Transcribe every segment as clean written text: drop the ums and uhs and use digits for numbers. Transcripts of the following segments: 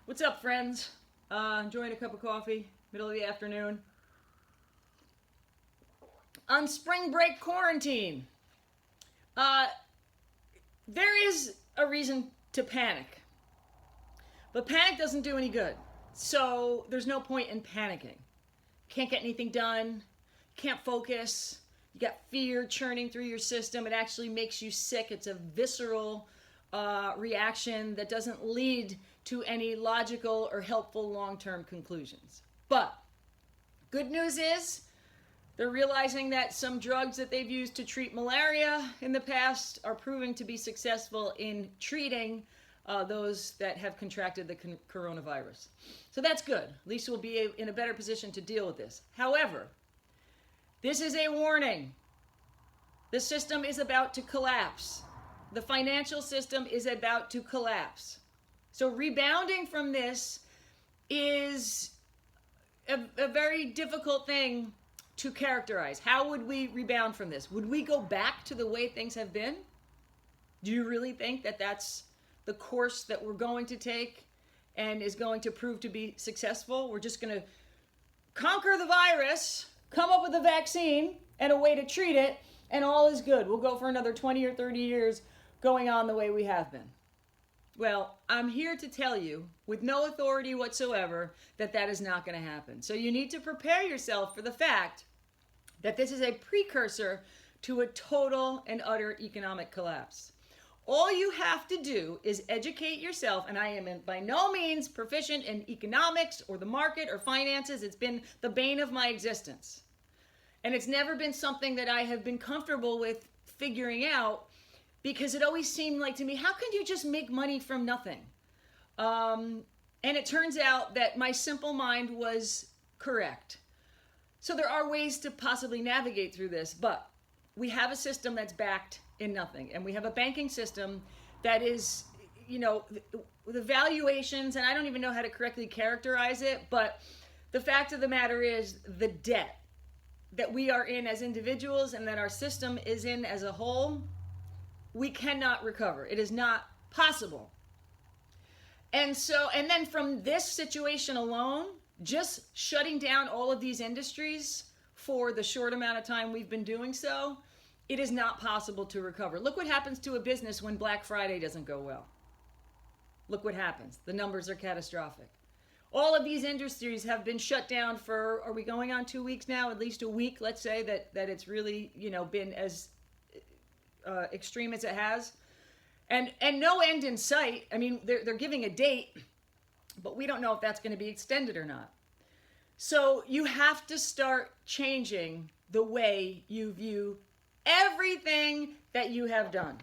What's up, friends? Enjoying a cup of coffee, middle of the afternoon. On spring break quarantine, uh, there is a reason to panic. But panic doesn't do any good. So there's no point in panicking. Can't get anything done, can't focus, you got fear churning through your system. It actually makes you sick. It's a visceral reaction that doesn't lead to any logical or helpful long-term conclusions. But good news is they're realizing that some drugs that they've used to treat malaria in the past are proving to be successful in treating those that have contracted the coronavirus. So that's good. At least we'll be in a better position to deal with this. However, this is a warning. The system is about to collapse. The financial system is about to collapse. So rebounding from this is a very difficult thing to characterize. How would we rebound from this? Would we go back to the way things have been? Do you really think that that's the course that we're going to take and is going to prove to be successful? We're just going to conquer the virus, come up with a vaccine and a way to treat it, and all is good. We'll go for another 20 or 30 years going on the way we have been. Well, I'm here to tell you, with no authority whatsoever, that that is not going to happen. So you need to prepare yourself for the fact that this is a precursor to a total and utter economic collapse. All you have to do is educate yourself, and I am by no means proficient in economics or the market or finances. It's been the bane of my existence. And it's never been something that I have been comfortable with figuring out, because it always seemed like to me, how can you just make money from nothing? And it turns out that my simple mind was correct. So there are ways to possibly navigate through this, but we have a system that's backed in nothing. And we have a banking system that is, the valuations, and I don't even know how to correctly characterize it, but the fact of the matter is the debt that we are in as individuals and that our system is in as a whole, we cannot recover. It is not possible. And then from this situation alone, just shutting down all of these industries for the short amount of time we've been doing so, it is not possible to recover. Look what happens to a business when Black Friday doesn't go well. Look what happens. The numbers are catastrophic. All of these industries have been shut down for, are we going on 2 weeks now? At least a week, let's say, that it's really, been as extreme as it has, and no end in sight. I mean, they're giving a date, but we don't know if that's going to be extended or not. So you have to start changing the way you view everything that you have done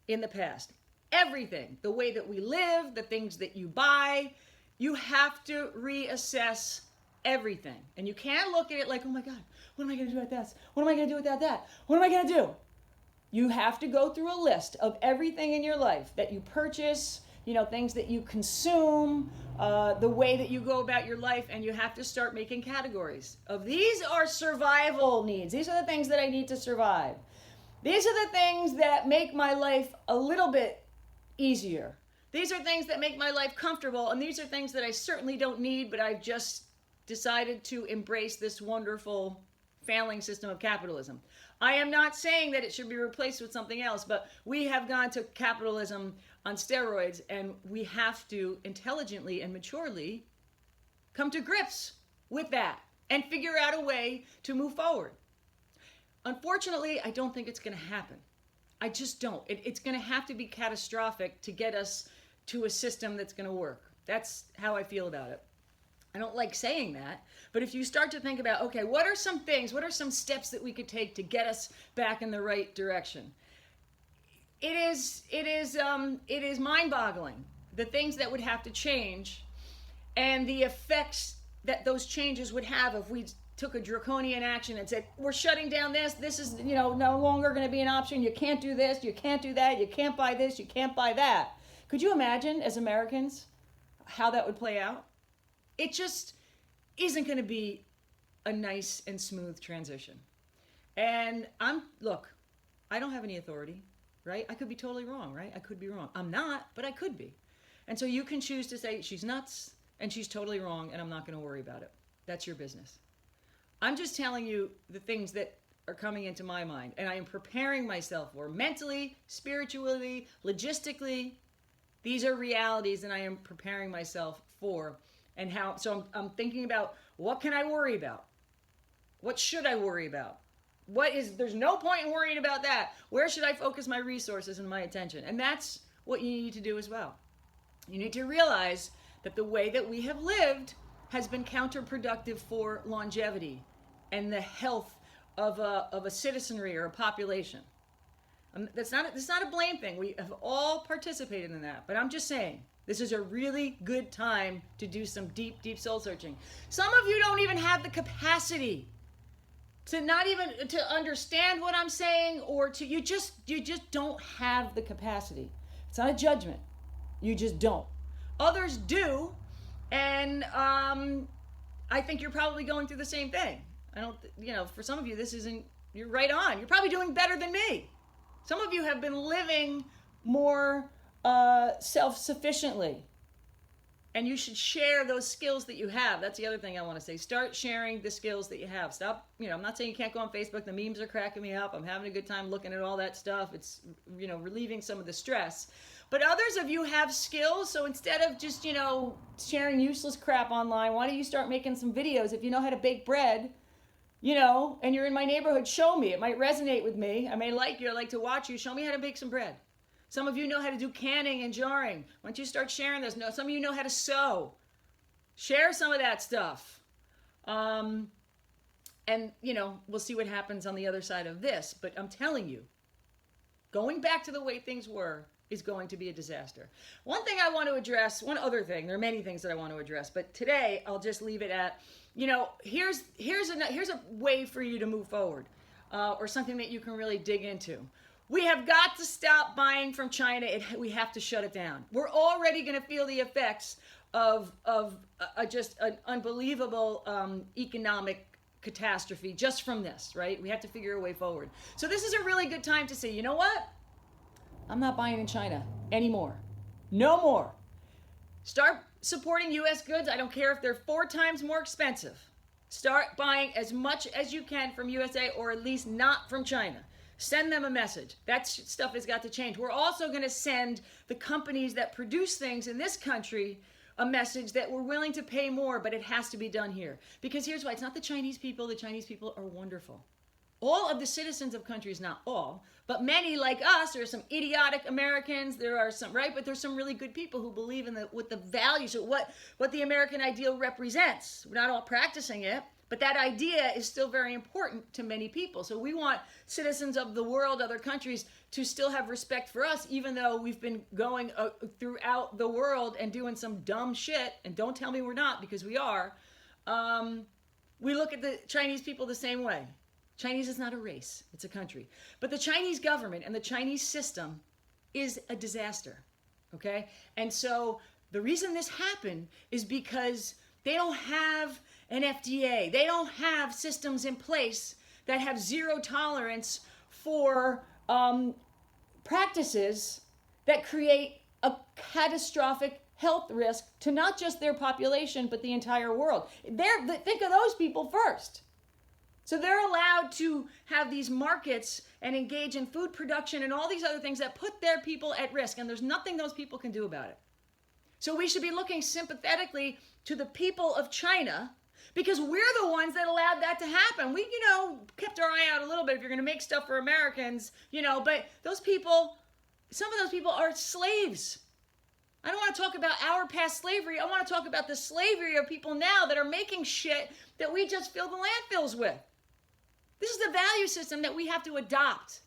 in the past. Everything. The way that we live, the things that you buy. You have to reassess everything. And you can't look at it like, oh my God, what am I going to do with this? What am I going to do without that? What am I going to do? You have to go through a list of everything in your life that you purchase, things that you consume, the way that you go about your life, and you have to start making categories of these are survival needs. These are the things that I need to survive. These are the things that make my life a little bit easier. These are things that make my life comfortable, and these are things that I certainly don't need, but I've just decided to embrace this wonderful failing system of capitalism. I am not saying that it should be replaced with something else, but we have gone to capitalism on steroids, and we have to intelligently and maturely come to grips with that and figure out a way to move forward. Unfortunately, I don't think it's going to happen. I just don't. It's going to have to be catastrophic to get us to a system that's going to work. That's how I feel about it. I don't like saying that, but if you start to think about, okay, what are some things, what are some steps that we could take to get us back in the right direction? It is mind-boggling, the things that would have to change and the effects that those changes would have if we took a draconian action and said, we're shutting down this is, no longer going to be an option. You can't do this, you can't do that, you can't buy this, you can't buy that. Could you imagine, as Americans, how that would play out? It just isn't going to be a nice and smooth transition. And I don't have any authority, right? I could be totally wrong, right? I could be wrong. I'm not, but I could be. And so you can choose to say she's nuts and she's totally wrong and I'm not going to worry about it. That's your business. I'm just telling you the things that are coming into my mind, and I am preparing myself for mentally, spiritually, logistically. These are realities that I am preparing myself for. And how, so I'm thinking about, what can I worry about? What should I worry about? There's no point in worrying about that. Where should I focus my resources and my attention? And that's what you need to do as well. You need to realize that the way that we have lived has been counterproductive for longevity and the health of a citizenry or a population. That's not a blame thing. We have all participated in that. But I'm just saying, this is a really good time to do some deep, deep soul searching. Some of you don't even have the capacity to not even to understand what I'm saying, or to you just don't have the capacity. It's not a judgment. You just don't. Others do, and I think you're probably going through the same thing. For some of you, you're right on. You're probably doing better than me. Some of you have been living more self-sufficiently. And you should share those skills that you have. That's the other thing I want to say. Start sharing the skills that you have. Stop, I'm not saying you can't go on Facebook. The memes are cracking me up. I'm having a good time looking at all that stuff. It's, relieving some of the stress. But others of you have skills, so instead of just, sharing useless crap online, why don't you start making some videos? If you know how to bake bread, and you're in my neighborhood, show me. It might resonate with me. I may like you. I like to watch you. Show me how to bake some bread. Some of you know how to do canning and jarring. Why don't you start sharing this? Some of you know how to sew. Share some of that stuff. And, we'll see what happens on the other side of this. But I'm telling you, going back to the way things were is going to be a disaster. One thing I want to address, one other thing, there are many things that I want to address, but today I'll just leave it at, here's a way for you to move forward, or something that you can really dig into. We have got to stop buying from China. We have to shut it down. We're already going to feel the effects of just an unbelievable economic catastrophe just from this, right? We have to figure a way forward. So this is a really good time to say, you know what? I'm not buying in China anymore. No more. Start supporting U.S. goods. I don't care if they're 4 times more expensive. Start buying as much as you can from USA, or at least not from China. Send them a message. That stuff has got to change. We're also going to send the companies that produce things in this country a message that we're willing to pay more, but it has to be done here. Because here's why. It's not the Chinese people. The Chinese people are wonderful. All of the citizens of countries, not all, but many like us, there are some idiotic Americans, there are some, right? But there's some really good people who believe in what the values, or what the American ideal represents. We're not all practicing it. But that idea is still very important to many people. So we want citizens of the world, other countries, to still have respect for us, even though we've been going throughout the world and doing some dumb shit. And don't tell me we're not, because we are. We look at the Chinese people the same way. Chinese is not a race, it's a country. But the Chinese government and the Chinese system is a disaster, okay? And so the reason this happened is because they don't have an FDA. They don't have systems in place that have zero tolerance for practices that create a catastrophic health risk to not just their population, but the entire world. Think of those people first. So they're allowed to have these markets and engage in food production and all these other things that put their people at risk, and there's nothing those people can do about it. So we should be looking sympathetically to the people of China, because we're the ones that allowed that to happen. We, kept our eye out a little bit if you're going to make stuff for Americans, but those people, some of those people are slaves. I don't want to talk about our past slavery. I want to talk about the slavery of people now that are making shit that we just fill the landfills with. This is the value system that we have to adopt.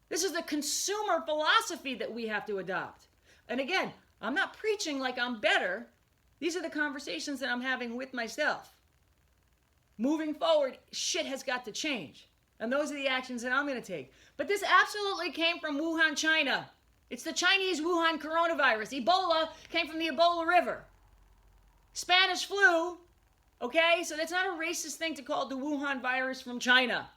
This is the consumer philosophy that we have to adopt. And again, I'm not preaching like I'm better. These are the conversations that I'm having with myself. Moving forward, shit has got to change. And those are the actions that I'm going to take. But this absolutely came from Wuhan, China. It's the Chinese Wuhan coronavirus. Ebola came from the Ebola River. Spanish flu, okay? So that's not a racist thing to call the Wuhan virus from China.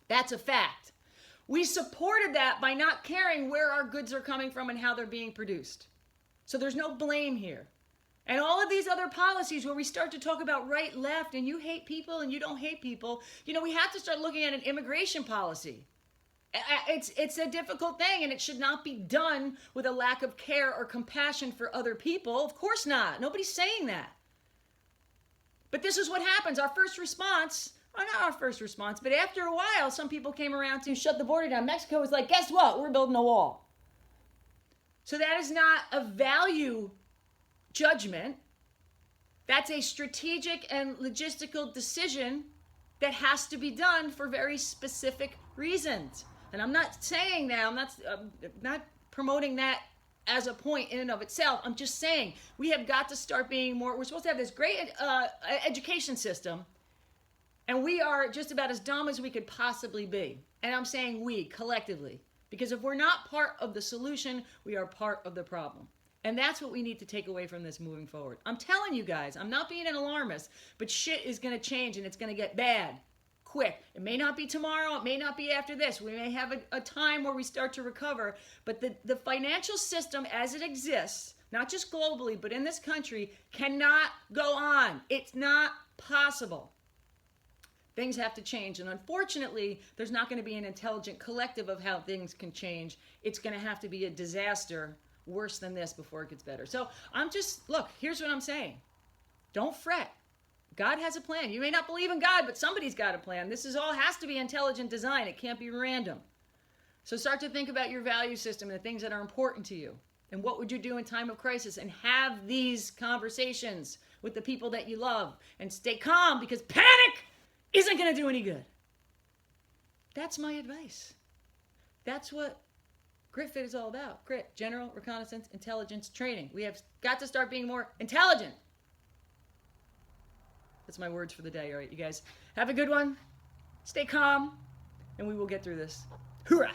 That's a fact. We supported that by not caring where our goods are coming from and how they're being produced. So there's no blame here. And all of these other policies where we start to talk about right, left, and you hate people and you don't hate people, we have to start looking at an immigration policy. It's a difficult thing, and it should not be done with a lack of care or compassion for other people. Of course not. Nobody's saying that. But this is what happens. Our first response, or not our first response, but after a while, some people came around to shut the border down. Mexico was like, guess what? We're building a wall. So that is not a value judgment. That's a strategic and logistical decision that has to be done for very specific reasons. And I'm not saying that, I'm not promoting that as a point in and of itself. I'm just saying we have got to start being more, we're supposed to have this great education system, and we are just about as dumb as we could possibly be. And I'm saying we, collectively. Because if we're not part of the solution, we are part of the problem. And that's what we need to take away from this moving forward. I'm telling you guys, I'm not being an alarmist, but shit is going to change and it's going to get bad quick. It may not be tomorrow. It may not be after this. We may have a time where we start to recover. But the financial system as it exists, not just globally, but in this country, cannot go on. It's not possible. Things have to change. And unfortunately, there's not going to be an intelligent collective of how things can change. It's going to have to be a disaster worse than this before it gets better. So look, here's what I'm saying. Don't fret. God has a plan. You may not believe in God, but somebody's got a plan. This has to be intelligent design. It can't be random. So start to think about your value system and the things that are important to you. And what would you do in time of crisis? And have these conversations with the people that you love. And stay calm, because panic isn't going to do any good. That's my advice. That's what GritFit is all about. Grit, general reconnaissance, intelligence, training. We have got to start being more intelligent. That's my words for the day. All right, you guys have a good one. Stay calm, and we will get through this. Hoorah!